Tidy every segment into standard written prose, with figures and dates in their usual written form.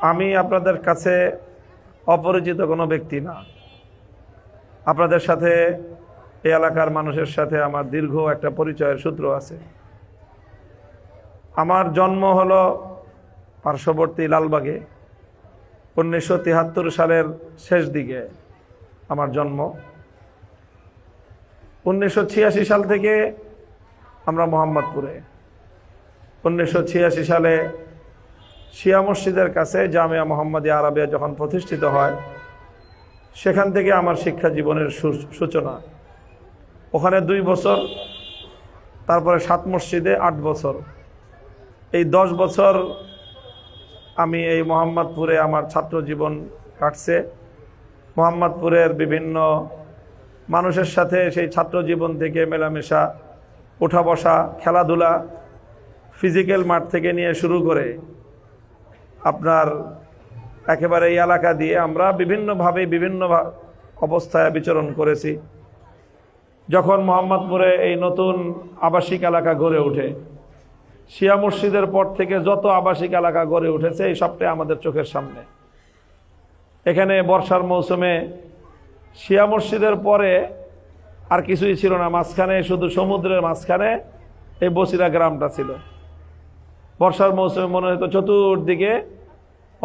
আমি আপনাদের কাছে অপরিচিত কোনো ব্যক্তি না। আপনাদের সাথে এই এলাকার মানুষের সাথে আমার দীর্ঘ একটা পরিচয়ের সূত্র আছে। আমার জন্ম হলো পার্শ্ববর্তী লালবাগে। 1973 সালের শেষ দিকে আমার জন্ম। 1986 সাল থেকে আমরা মোহাম্মদপুরে। 1986 সালে শিয়া মসজিদের কাছে জামিয়া মোহাম্মদিয়া আরাবিয়া যখন প্রতিষ্ঠিত হয়, সেখান থেকে আমার শিক্ষা জীবনের সূচনা। ওখানে 2 বছর, তারপরে 7 মসজিদে 8 বছর। এই 10 বছর আমি এই মোহাম্মদপুরে আমার ছাত্র জীবন কাটছে। মোহাম্মদপুরের বিভিন্ন মানুষের সাথে সেই ছাত্র জীবন থেকে মেলামেশা, ওঠা বসা, খেলাধুলা, ফিজিক্যাল মাঠ থেকে নিয়ে শুরু করে আপনার একেবারে এই এলাকা দিয়ে আমরা বিভিন্নভাবে বিভিন্ন অবস্থায় বিচরণ করেছি। যখন মোহাম্মদপুরে এই নতুন আবাসিক এলাকা গড়ে ওঠে, শিয়া মসজিদের পর থেকে যত আবাসিক এলাকা গড়ে উঠেছে এই সবটাই আমাদের চোখের সামনে। এখানে বর্ষার মৌসুমে শিয়া মসজিদের পরে আর কিছুই ছিল না, মাঝখানে শুধু সমুদ্রের মাঝখানে এই বসিলা গ্রামটা ছিল। বর্ষার মৌসুমে মনে হতো চতুর্দিকে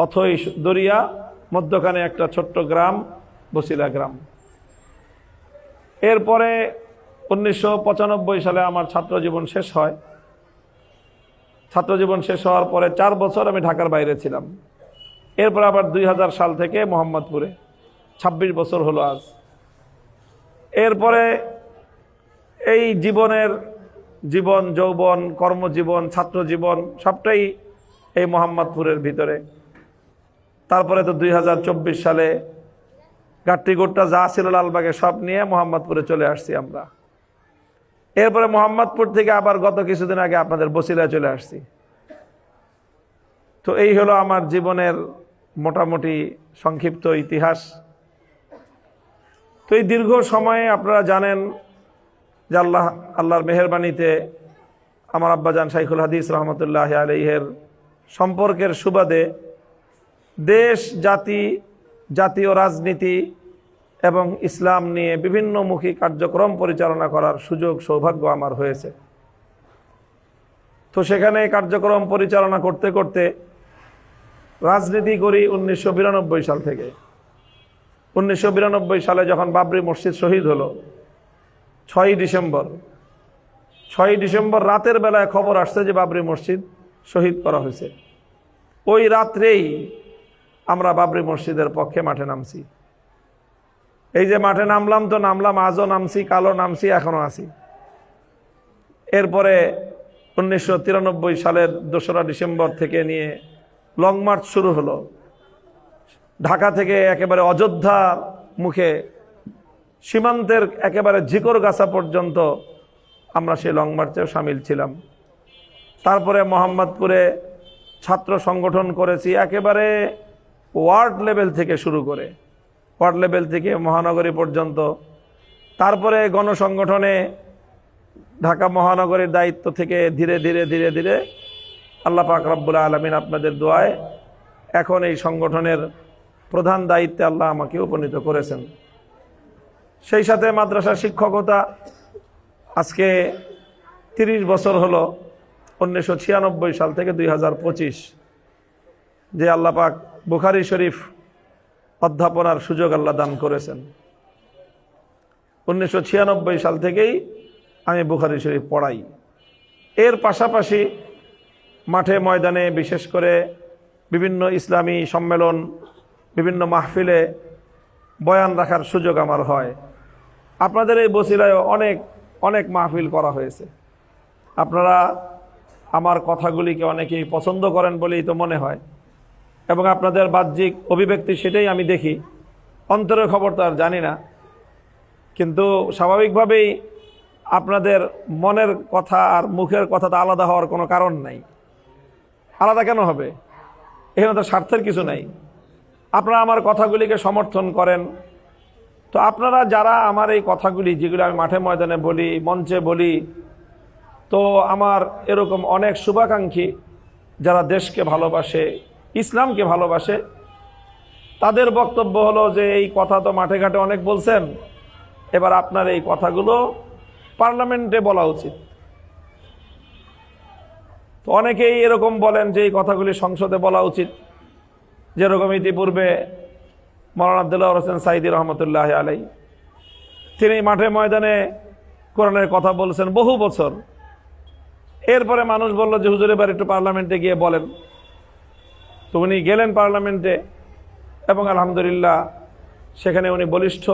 অথই দরিয়া, মধ্যখানে একটা ছোট্ট গ্রাম, বসিলা গ্রাম। এরপরে 1995 সালে আমার ছাত্র জীবন শেষ হয়। ছাত্র জীবন শেষ হওয়ার পরে 4 বছর আমি ঢাকার বাইরে ছিলাম। এরপর আবার 2000 সাল থেকে মোহাম্মদপুরে, 26 বছর হলো আজ। এরপরে এই জীবন, যৌবন, কর্মজীবন, ছাত্র জীবন সবটাই এই মোহাম্মদপুরের ভিতরে। তারপরে তো 2024 সালে গাট্টিগোট্টা যা ছিল লালবাগে সব নিয়ে মোহাম্মদপুরে চলে আসছি আমরা। এরপরে মোহাম্মদপুর থেকে আবার গত কিছুদিন আগে আপনাদের বসিলায় চলে আসছি। তো এই হলো আমার জীবনের মোটামুটি সংক্ষিপ্ত ইতিহাস। তো এই দীর্ঘ সময়ে আপনারা জানেন যে আল্লাহর মেহেরবানিতে আমার আব্বাজান শাইখুল হাদিস রহমতুল্লাহ আলাইহের সম্পর্কের সুবাদে দেশ, জাতীয় রাজনীতি এবং ইসলাম নিয়ে বিভিন্নমুখী কার্যক্রম পরিচালনা করার সুযোগ, সৌভাগ্য আমার হয়েছে। তো সেখানে কার্যক্রম পরিচালনা করতে করতে রাজনীতি করি 1992 সাল থেকে। 1992 সালে যখন বাবরি মসজিদ শহীদ হলো, 6ই ডিসেম্বর রাতের বেলায় খবর আসছে যে বাবরি মসজিদ শহীদ করা হয়েছে। ওই রাত্রেই আমরা বাবরি মসজিদের পক্ষে মাঠে নামছি। এই যে মাঠে নামলাম, তো নামলাম, আজও নামছি, কালও নামছি, এখনো আছি। এরপরে 1993 সালের 2রা ডিসেম্বর থেকে নিয়ে লং মার্চ শুরু হলো। ঢাকা থেকে একেবারে অযোধ্যা মুখে সীমান্তের একেবারে ঝিকরগাছা পর্যন্ত আমরা সেই লং মার্চেও সামিল ছিলাম। তারপরে মোহাম্মদপুরে ছাত্র সংগঠন করেছি, একেবারে ওয়ার্ড লেভেল থেকে শুরু করে, ওয়ার্ড লেভেল থেকে মহানগরী পর্যন্ত। তারপরে গণসংগঠনে ঢাকা মহানগরীর দায়িত্ব থেকে ধীরে ধীরে আল্লাহ পাক রব্বুল আলামিন আপনাদের দোয়ায় এখন এই সংগঠনের প্রধান দায়িত্বে আল্লাহ আমাকে উপনীত করেছেন। সেই সাথে মাদ্রাসা শিক্ষকতা আজকে 30 বছর হলো, 1996 সাল থেকে 2025, যে আল্লাহ পাক বুখারী শরীফ অধ্যাপনার সুযোগ আল্লাহ দান করেছেন। 1996 সাল থেকেই আমি বুখারী শরীফ পড়াই। এর পাশাপাশি মাঠে ময়দানে, বিশেষ করে বিভিন্ন ইসলামী সম্মেলন, বিভিন্ন মাহফিলে বয়ান রাখার সুযোগ আমার হয়। আপনাদের এই বসিলায় অনেক মাহফিল করা হয়েছে। আপনারা আমার কথাগুলিকে অনেকেই পছন্দ করেন বলেই তো মনে হয়, এবং আপনাদের বাহ্যিক অভিব্যক্তি সেটাই আমি দেখি। অন্তরের খবর তো আর জানি না, কিন্তু স্বাভাবিকভাবেই আপনাদের মনের কথা আর মুখের কথা তো আলাদা হওয়ার কোনো কারণ নাই। আলাদা কেন হবে? এখানে তো স্বার্থের কিছু নাই। আপনারা আমার কথাগুলিকে সমর্থন করেন। তো আপনারা যারা আমার এই কথাগুলি, যেগুলো আমি মাঠে ময়দানে বলি, মঞ্চে বলি, তো আমার এরকম অনেক শুভাকাঙ্ক্ষী যারা দেশকে ভালোবাসে, ইসলামকে ভালোবাসে, তাদের বক্তব্য হলো যে এই কথা তো মাঠে ঘাটে অনেক বলছেন, এবার আপনার এই কথাগুলো পার্লামেন্টে বলা উচিত। তো অনেকেই এরকম বলেন যে এই কথাগুলি সংসদে বলা উচিত, যেরকম ইতিপূর্বে মৌলানা আব্দুল্লাহ হোসেন সাঈদী রহমতুল্লাহ আলাই, তিনি মাঠে ময়দানে কোরআনের কথা বলছেন বহু বছর। এরপরে মানুষ বলল যে হুজুর এবার একটু পার্লামেন্টে গিয়ে বলেন। তো উনি গেলেন পার্লামেন্টে এবং আলহামদুলিল্লাহ সেখানে উনি বলিষ্ঠ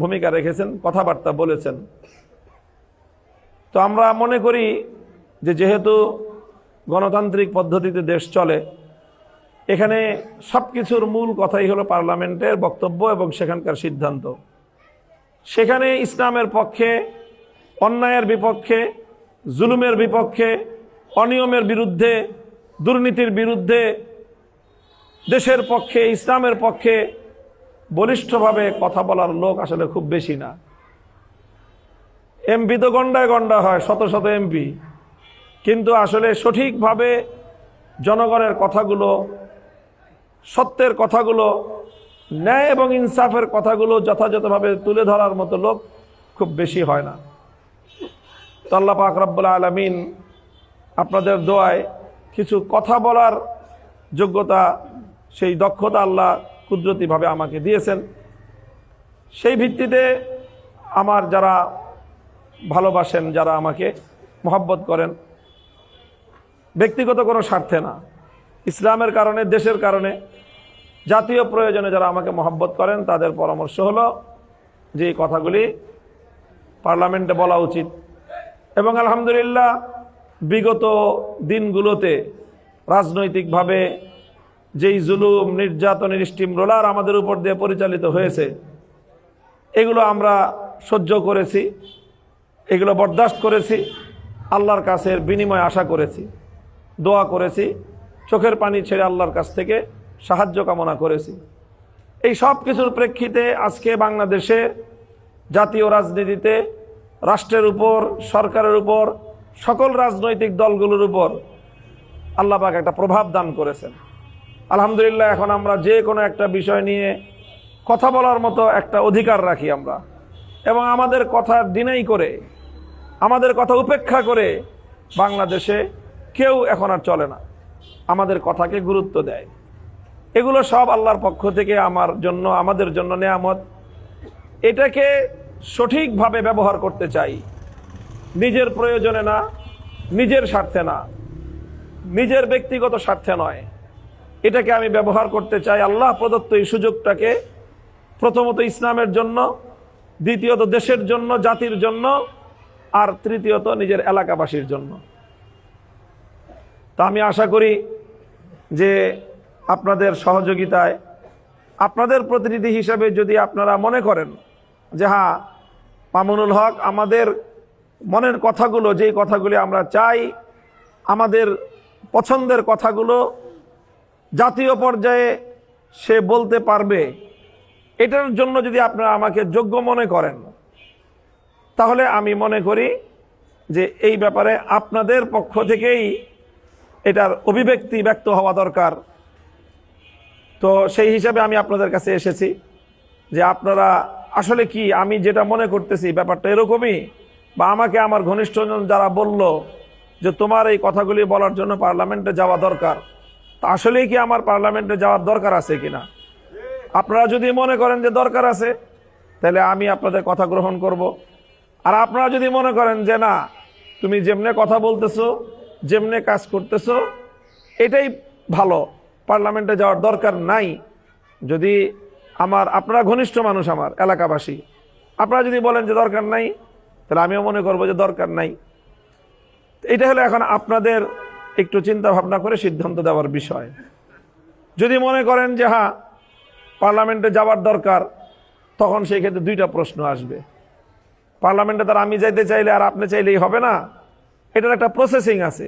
ভূমিকা রেখেছেন, কথাবার্তা বলেছেন। তো আমরা মনে করি যে যেহেতু গণতান্ত্রিক পদ্ধতিতে দেশ চলে, এখানে সব কিছুর মূল কথাই হলো পার্লামেন্টের বক্তব্য এবং সেখানকার সিদ্ধান্ত। সেখানে ইসলামের পক্ষে, অন্যায়ের বিপক্ষে, জুলুমের বিপক্ষে, অনিয়মের বিরুদ্ধে, দুর্নীতির বিরুদ্ধে, দেশের পক্ষে, ইসলামের পক্ষে বলিষ্ঠভাবে কথা বলার লোক আসলে খুব বেশি না। এমপি তো গন্ডায় গন্ডা হয়, শত শত এমপি, কিন্তু আসলে সঠিকভাবে জনগণের কথাগুলো, সত্যের কথাগুলো, ন্যায় এবং ইনসাফের কথাগুলো যথাযথভাবে তুলে ধরার মতো লোক খুব বেশি হয় না। তো আল্লাহ পাক রব্বুল আলামিন আপনাদের দোয়ায় কিছু কথা বলার যোগ্যতা, সেই দক্ষতা আল্লাহ কুদরতিভাবে আমাকে দিয়েছেন। সেই ভিত্তিতে আমার যারা ভালোবাসেন, যারা আমাকে মহব্বত করেন, ব্যক্তিগত কোনো স্বার্থে না, ইসলামের কারণে, দেশের কারণে, জাতীয় প্রয়োজনে যারা আমাকে মহব্বত করেন, তাদের পরামর্শ হলো যে এই কথাগুলি পার্লামেন্টে বলা উচিত। এবং আলহামদুলিল্লাহ বিগত দিনগুলোতে রাজনৈতিকভাবে যেই জুলুম, নির্যাতনের স্টিম রোলার আমাদের উপর দিয়ে পরিচালিত হয়েছে, এগুলো আমরা সহ্য করেছি, এগুলো বরদাস্ত করেছি, আল্লাহর কাছে বিনিময় আশা করেছি, দোয়া করেছি, চোখের পানি ছেড়ে আল্লাহর কাছ থেকে সাহায্য কামনা করেছি। এই সব কিছুর প্রেক্ষিতে আজকে বাংলাদেশে জাতীয় রাজনীতিতে, রাষ্ট্রের উপর, সরকারের উপর, সকল রাজনৈতিক দলগুলোর উপর আল্লাহ পাক একটা প্রভাব দান করেছেন। আলহামদুলিল্লাহ এখন আমরা যে কোনো একটা বিষয় নিয়ে কথা বলার মতো একটা অধিকার রাখি আমরা, এবং আমাদের কথা ডিনাই করে, আমাদের কথা উপেক্ষা করে বাংলাদেশে কেউ এখন আর চলে না, আমাদের কথাকে গুরুত্ব দেয়। এগুলো সব আল্লাহর পক্ষ থেকে আমার জন্য, আমাদের জন্য নেয়ামত। এটাকে সঠিকভাবে ব্যবহার করতে চাই, নিজের প্রয়োজনে না, নিজের স্বার্থে না, নিজের ব্যক্তিগত স্বার্থে নয়। এটাকে আমি ব্যবহার করতে চাই আল্লাহ প্রদত্ত এই সুযোগটাকে প্রথমত ইসলামের জন্য, দ্বিতীয়ত দেশের জন্য, জাতির জন্য, আর তৃতীয়ত নিজের এলাকাবাসীর জন্য। তা আমি আশা করি যে আপনাদের সহযোগিতায়, আপনাদের প্রতিনিধি হিসাবে যদি আপনারা মনে করেন যে হ্যাঁ, মামুনুল হক আমাদের মনের কথাগুলো, যেই কথাগুলি আমরা চাই, আমাদের পছন্দের কথাগুলো জাতীয় পর্যায়ে সে বলতে পারবে, এটার জন্য যদি আপনারা আমাকে যোগ্য মনে করেন, তাহলে আমি মনে করি যে এই ব্যাপারে আপনাদের পক্ষ থেকেই এটার অভিব্যক্তি ব্যক্ত হওয়া দরকার। তো সেই হিসাবে আমি আপনাদের কাছে এসেছি যে আপনারা আসলে কি, আমি যেটা মনে করতেছি ব্যাপারটা এরকমই, বা আমাকে আমার ঘনিষ্ঠজন যারা বলল যে তোমার এই কথাগুলি বলার জন্য পার্লামেন্টে যাওয়া দরকার, তা আসলেই কি আমার পার্লামেন্টে যাওয়ার দরকার আছে কিনা? আপনারা যদি মনে করেন যে দরকার আছে, তাহলে আমি আপনাদের কথা গ্রহণ করব। আর আপনারা যদি মনে করেন যে না, তুমি যেমনে কথা বলতেছো, যেমনে কাজ করতেছো, এটাই ভালো, পার্লামেন্টে যাওয়ার দরকার নাই, যদি আপনারা ঘনিষ্ঠ মানুষ, আমার এলাকাবাসী, আপনারা যদি বলেন যে দরকার নাই, তাহলে আমিও মনে করবো যে দরকার নাই। এটা হলো এখন আপনাদের একটু চিন্তা ভাবনা করে সিদ্ধান্ত দেওয়ার বিষয়। যদি মনে করেন যে হ্যাঁ পার্লামেন্টে যাওয়ার দরকার, তখন সেই ক্ষেত্রে দুইটা প্রশ্ন আসবে। পার্লামেন্টে তার আমি যাইতে চাইলে আর আপনি চাইলেই হবে না, এটার একটা প্রসেসিং আছে,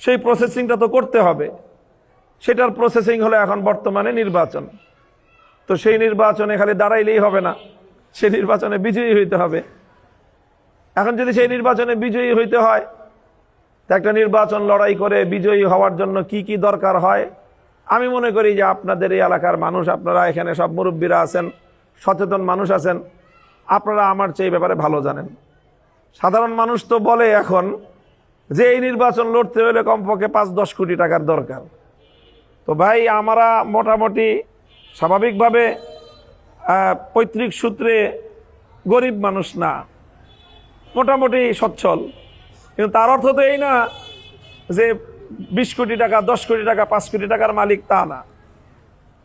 সেই প্রসেসিংটা তো করতে হবে। সেটার প্রসেসিং হলো এখন বর্তমানে নির্বাচন। তো সেই নির্বাচনে খালি দাঁড়াইলেই হবে না, সেই নির্বাচনে বিজয়ী হইতে হবে। এখন যদি সেই নির্বাচনে বিজয়ী হইতে হয়, তা একটা নির্বাচন লড়াই করে বিজয়ী হওয়ার জন্য কি কি দরকার হয় আমি মনে করি যে আপনাদের এই এলাকার মানুষ, আপনারা এখানে সব মুরব্বীরা আছেন, সচেতন মানুষ আছেন, আপনারা আমার চেয়ে ব্যাপারে ভালো জানেন। সাধারণ মানুষ তো বলে এখন যে এই নির্বাচন লড়তে হলে কমপক্ষে 5-10 কোটি টাকার দরকার। তো ভাই, আমরা মোটামুটি স্বাভাবিকভাবে পৈতৃক সূত্রে গরিব মানুষ না, মোটামুটি সচ্ছল, কিন্তু তার অর্থ তো এই না যে 20 কোটি টাকা, 10 কোটি টাকা, 5 কোটি টাকার মালিক তা না।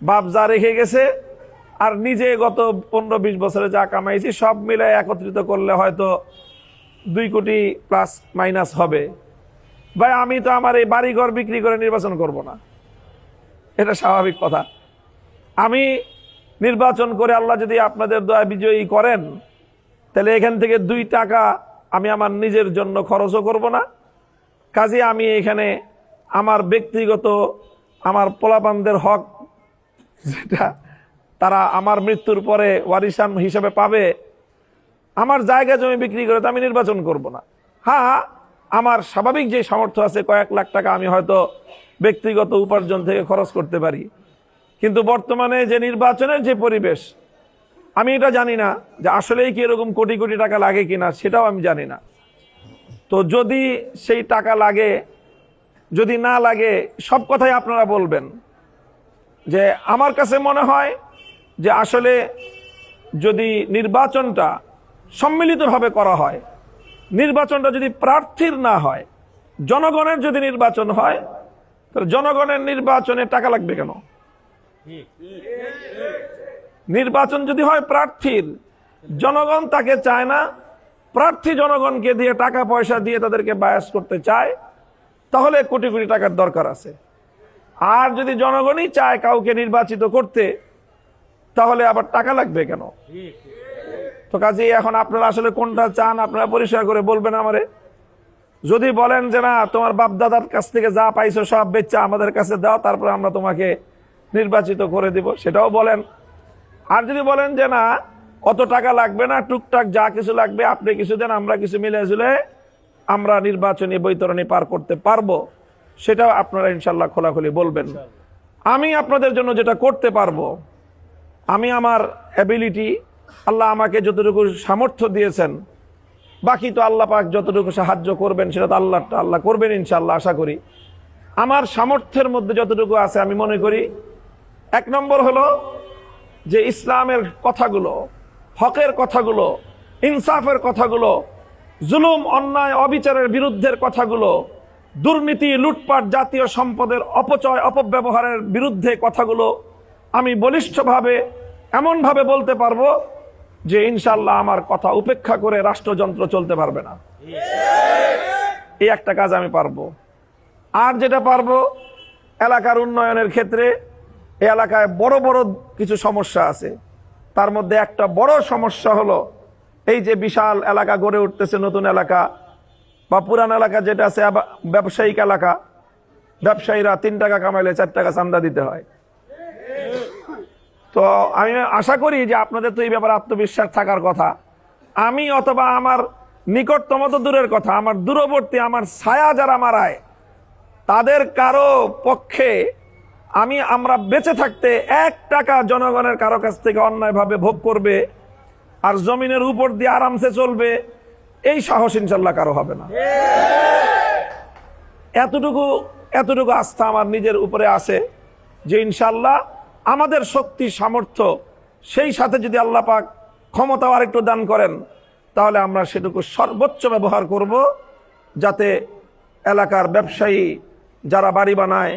বাপ যা রেখে গেছে আর নিজে গত 15-20 বছরে যা কামাইছি সব মিলে একত্রিত করলে হয়তো 2 কোটি প্লাস মাইনাস হবে। ভাই, আমি তো আমার এই বাড়িঘর বিক্রি করে নির্বাচন করব না, এটা স্বাভাবিক কথা। আমি নির্বাচন করে আল্লাহ যদি আপনাদের দয়া বিজয়ী করেন, তাহলে এখান থেকে 2 টাকা আমি আমার নিজের জন্য খরচও করব না। কাজে আমি এখানে আমার ব্যক্তিগত আমার পোলাপানদের হক, যেটা তারা আমার মৃত্যুর পরে ওয়ারিসান হিসেবে পাবে, আমার জায়গা জমি বিক্রি করে তো আমি নির্বাচন করব না। হ্যাঁ, আমার স্বাভাবিক যে সামর্থ্য আছে, কয়েক লাখ টাকা আমি হয়তো ব্যক্তিগত উপার্জন থেকে খরচ করতে পারি, কিন্তু বর্তমানে যে নির্বাচনের যে পরিবেশ, আমি এটা জানি না যে আসলেই কি এরকম কোটি কোটি টাকা লাগে কিনা, সেটাও আমি জানি না। তো যদি সেই টাকা লাগে, যদি না লাগে, সব কথাই আপনারা বলবেন। যে আমার কাছে মনে হয় যে আসলে যদি নির্বাচনটা সম্মিলিতভাবে করা হয়, নির্বাচনটা যদি প্রার্থীর না হয়, জনগণের যদি নির্বাচন হয়, তাহলে জনগণের নির্বাচনে টাকা লাগবে কেন? নির্বাচন যদি হয় প্রার্থীর, জনগণ তাকে চায় না, প্রার্থী জনগণকে দিয়ে টাকা পয়সা দিয়ে তাদেরকে বায়াস করতে চায়, তাহলে কোটি কোটি টাকার দরকার আছে। আর যদি জনগণই চায় কাউকে নির্বাচিত করতে, তাহলে আবার টাকা লাগবে কেন? তো কাজেই এখন আপনারা আসলে কোনটা চান আপনারা পরিষ্কার করে বলবেন আমারে। যদি বলেন যে না, তোমার বাপ দাদার কাছ থেকে যা পাইছো সব বেচা আমাদের কাছে দাও, তারপরে আমরা তোমাকে নির্বাচিত করে দিব, সেটাও বলেন। আর যদি বলেন যে না, অত টাকা লাগবে না, টুকটাক যা কিছু লাগবে আপনি কিছু দেন, আমরা কিছু মিলে ঝুলে আমরা নির্বাচনী বৈতরণী পার করতে পারবো, সেটাও আপনারা ইনশাল্লাহ খোলাখুলি বলবেন। আমি আপনাদের জন্য যেটা করতে পারবো, আমি আমার অ্যাবিলিটি, আল্লাহ আমাকে যতটুকু সামর্থ্য দিয়েছেন, বাকি তো আল্লাহ পাক যতটুকু সাহায্য করবেন সেটা তো আল্লাহ করবেন ইনশাল্লাহ, আশা করি। আমার সামর্থ্যের মধ্যে যতটুকু আছে আমি মনে করি, 1 নম্বর হলো যে ইসলামের কথাগুলো, হকের কথাগুলো, ইনসাফের কথাগুলো, জুলুম অন্যায় অবিচারের বিরুদ্ধের কথাগুলো, দুর্নীতি লুটপাট জাতীয় সম্পদের অপচয় অপব্যবহারের বিরুদ্ধে কথাগুলো আমি বলিষ্ঠভাবে এমনভাবে বলতে পারবো যে ইনশাল্লাহ আমার কথা উপেক্ষা করে রাষ্ট্রযন্ত্র চলতে পারবে না। এই একটা কাজ আমি পারবো। আর যেটা পারবো, এলাকার উন্নয়নের ক্ষেত্রে এই এলাকায় বড় বড় কিছু সমস্যা আছে, তার মধ্যে একটা বড় সমস্যা হলো এই যে বিশাল এলাকা গড়ে উঠতেছে, নতুন এলাকা বা পুরান এলাকা যেটা আছে ব্যবসায়িক এলাকা, ব্যবসায়ীরা 3 টাকা কামাইলে 4 টাকা চান্দা দিতে হয়। তো আমি আশা করি যে আপনাদের তো এই ব্যাপারে আত্মবিশ্বাস থাকার কথা। আমি অথবা আমার নিকটতম তো দূরের কথা, আমার দূরবর্তী আমার ছায়া যারা মারায়, তাদের কারো পক্ষে আমরা বেঁচে থাকতে 1 টাকা জনগণের কারো কাছ থেকে অন্যায়ভাবে ভোগ করবে আর জমিনের উপর দিয়ে আরামসে চলবে, এই সাহস ইনশাল্লাহ কারো হবে না। এতটুকু আস্থা আমার নিজের উপরে আছে যে ইনশাল্লাহ আমাদের শক্তি সামর্থ্য, সেই সাথে যদি আল্লাহ পাক ক্ষমতাও আরেকটু দান করেন, তাহলে আমরা সেটুকু সর্বোচ্চ ব্যবহার করব, যাতে এলাকার ব্যবসায়ী যারা বাড়ি বানায়,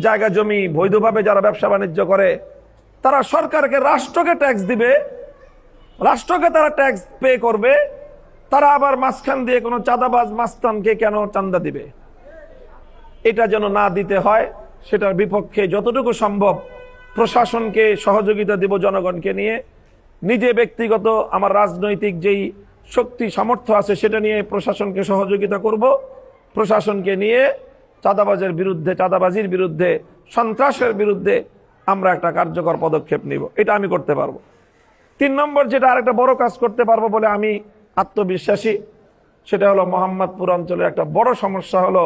জায়গা জমি বৈধভাবে যারা ব্যবসা বাণিজ্য করে, তারা সরকারকে, রাষ্ট্রকে ট্যাক্স দিবে, রাষ্ট্রকে তারা ট্যাক্স পে করবে, তারা আবার মাঝখান দিয়ে কোনো চাঁদাবাজ মাস্তানকে কেন চাঁদা দিবে? এটা যেন না দিতে হয়, সেটার বিপক্ষে যতটুকু সম্ভব প্রশাসনকে সহযোগিতা দেব, জনগণকে নিয়ে। নিজে ব্যক্তিগত আমার রাজনৈতিক যেই শক্তি সামর্থ্য আছে সেটা নিয়ে প্রশাসনকে সহযোগিতা করব। প্রশাসনকে নিয়ে চাঁদাবাজের বিরুদ্ধে, চাঁদাবাজির বিরুদ্ধে, সন্ত্রাসের বিরুদ্ধে আমরা একটা কার্যকর পদক্ষেপ নিব, এটা আমি করতে পারবো। 3 নম্বর যেটা আরেকটা বড় কাজ করতে পারবো বলে আমি আত্মবিশ্বাসী, সেটা হলো মোহাম্মদপুর অঞ্চলের একটা বড় সমস্যা হলো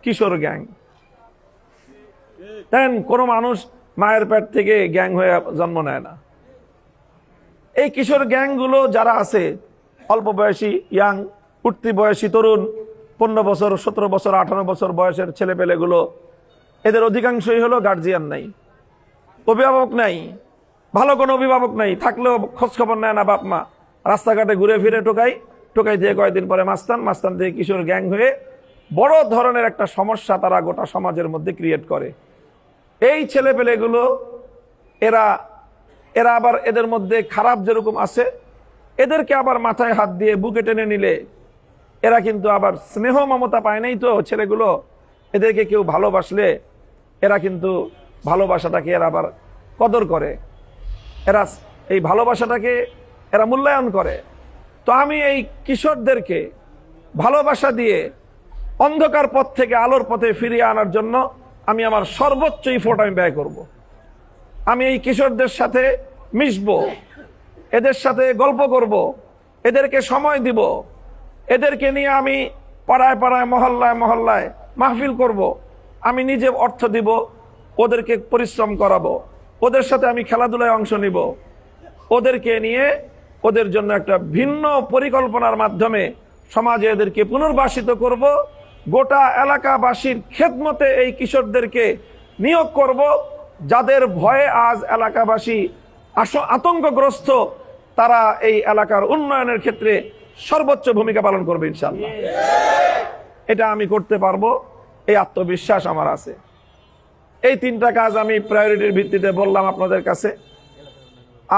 কিশোর গ্যাং। দেখেন কোনো মানুষ মায়ের পেট থেকে গ্যাং হয়ে জন্ম নেয় না। এই কিশোর গ্যাংগুলো যারা আছে, অল্প বয়সী ইয়াং উঠতি বয়সী তরুণ, 15 বছর 17 বছর 18 বছর বয়সের ছেলেপেলেগুলো, এদের অধিকাংশই হলো গার্জিয়ান নাই, অভিভাবক নাই, ভালো কোনো অভিভাবক নাই, থাকলেও খোঁজখবর নেয় না বাপ মা। রাস্তাঘাটে ঘুরে ফিরে টোকাই দিয়ে কয়েকদিন পরে মাস্তান থেকে কিশোর গ্যাং হয়ে বড় ধরনের একটা সমস্যা তারা গোটা সমাজের মধ্যে ক্রিয়েট করে। এই ছেলেপেলেগুলো এরা আবার এদের মধ্যে খারাপ যেরকম আছে, এদেরকে আবার মাথায় হাত দিয়ে বুকে টেনে নিলে এরা কিন্তু আবার স্নেহ মমতা পায় নাই তো ছেলেগুলো। এদেরকে কেউ ভালোবাসলে এরা কিন্তু ভালোবাসাটাকে এরা আবার কদর করে, এরা এই ভালোবাসাটাকে এরা মূল্যায়ন করে। তো আমি এই কিশোরদেরকে ভালোবাসা দিয়ে অন্ধকার পথ থেকে আলোর পথে ফিরিয়ে আনার জন্য আমি আমার সর্বোচ্চ এফোর্ট আমি ব্যয় করব। আমি এই কিশোরদের সাথে মিশবো, এদের সাথে গল্প করব, এদেরকে সময় দিব, এদেরকে নিয়ে আমি পাড়ায় পাড়ায় মহল্লায় মহল্লায় মাহফিল করব। আমি নিজে অর্থ দিব, ওদেরকে পরিশ্রম করাবো, ওদের সাথে আমি খেলাধুলায় অংশ নিব, ওদেরকে নিয়ে ওদের জন্য একটা ভিন্ন পরিকল্পনার মাধ্যমে সমাজে এদেরকে পুনর্বাসিত করব। গোটা এলাকাবাসীর খেদমতে এই কিশোরদেরকে নিয়োগ করব, যাদের ভয়ে আজ এলাকাবাসী আতঙ্কগ্রস্ত, তারা এই এলাকার উন্নয়নের ক্ষেত্রে সর্বোচ্চ ভূমিকা পালন করবে ইনশাআল্লাহ। এটা আমি করতে পারবো, এই আত্মবিশ্বাস আমার আছে। এই 3টা কাজ আমি প্রায়োরিটির ভিত্তিতে বললাম আপনাদের কাছে।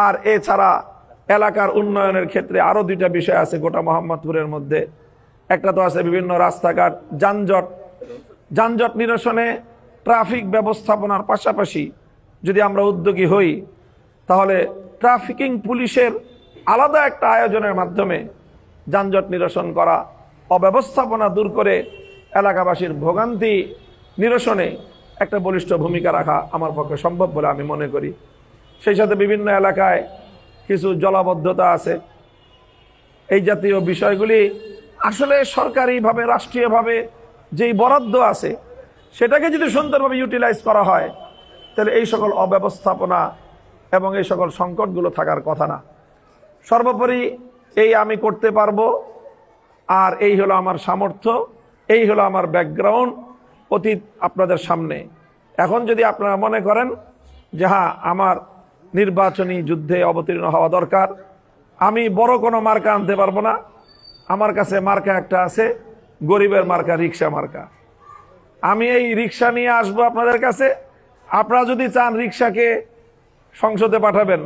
আর এছাড়া এলাকার উন্নয়নের ক্ষেত্রে আরো 2টা বিষয় আছে গোটা মোহাম্মদপুরের মধ্যে। একটা তো আছে বিভিন্ন রাস্তাঘাট যানজট নিরসনে ট্রাফিক ব্যবস্থাপনার পাশাপাশি যদি আমরা উদ্যোগী হই, তাহলে ট্রাফিকিং পুলিশের আলাদা একটা আয়োজনের মাধ্যমে যানজট নিরসন করা, অব্যবস্থাপনা দূর করে এলাকাবাসীর ভোগান্তি নিরসনে একটা বলিষ্ঠ ভূমিকা রাখা আমার পক্ষে সম্ভব বলে আমি মনে করি। সেই সাথে বিভিন্ন এলাকায় কিছু জলাবদ্ধতা আছে, এই জাতীয় বিষয়গুলি আসলে সরকারিভাবে রাষ্ট্রীয়ভাবে যেই বরাদ্দ আছে সেটাকে যদি সুন্দরভাবে ইউটিলাইজ করা হয়, তাহলে এই সকল অব্যবস্থাপনা এবং এই সকল সংকটগুলো থাকার কথা না। সর্বোপরি এই আমি করতে পারবো, আর এই হলো আমার সামর্থ্য, এই হলো আমার ব্যাকগ্রাউন্ড অতীত আপনাদের সামনে। এখন যদি আপনারা মনে করেন যে হ্যাঁ আমার নির্বাচনী যুদ্ধে অবতীর্ণ হওয়া দরকার, আমি বড় কোনো মার্কা আনতে পারবো না, আমার কাছে মার্কা একটা আছে, গরিবের মার্কা, রিক্সা মার্কা। আমি এই রিক্সা নিয়ে আসবো আপনাদের কাছে। আপনারা যদি চান রিক্সাকে সংসদে পাঠাবেন,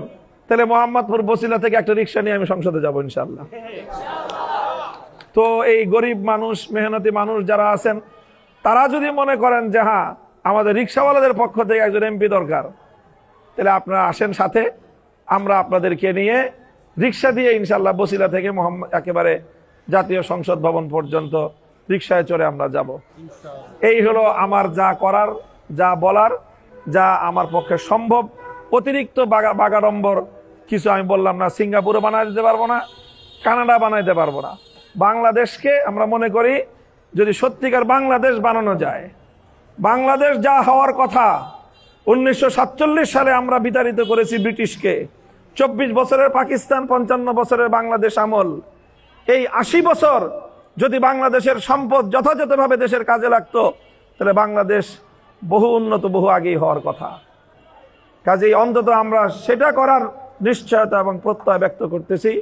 তাহলে মোহাম্মদপুর বসিলা থেকে একটা রিক্সা নিয়ে আমি সংসদে যাবো ইনশাল্লাহ। তো এই গরিব মানুষ, মেহনতি মানুষ যারা আছেন, তারা যদি মনে করেন যে হ্যাঁ আমাদের রিক্সাওয়ালাদের পক্ষ থেকে একজন এমপি দরকার, তাহলে আপনারা আসেন সাথে, আমরা আপনাদেরকে নিয়ে রিক্সা দিয়ে ইনশাল্লাহ বসিলা থেকে একেবারে জাতীয় সংসদ ভবন পর্যন্ত রিক্সায় চড়ে আমরা যাব। এই হলো আমার যা করার, যা বলার, যা আমার পক্ষে সম্ভব। অতিরিক্ত বাগাড়ম্বর কিছু আমি বললাম না। সিঙ্গাপুরে বানাই দিতে পারবো না, কানাডা বানাইতে পারবো না। বাংলাদেশকে আমরা মনে করি যদি সত্যিকার বাংলাদেশ বানানো যায়, বাংলাদেশ যা হওয়ার কথা 1947 সালে আমরা বিতাড়িত করেছি ব্রিটিশকে, 24 বছরের পাকিস্তান, 55 বছরের বাংলাদেশ আমল, এই 80 বছর যদি বাংলাদেশের সম্পদ যথাযথভাবে দেশের কাজে লাগতো, তাহলে বাংলাদেশ বহু উন্নত, বহু আগেই হওয়ার কথা। কাজেই অন্তত আমরা সেটা করার নিশ্চয়তা এবং প্রত্যয় ব্যক্ত করতেছি।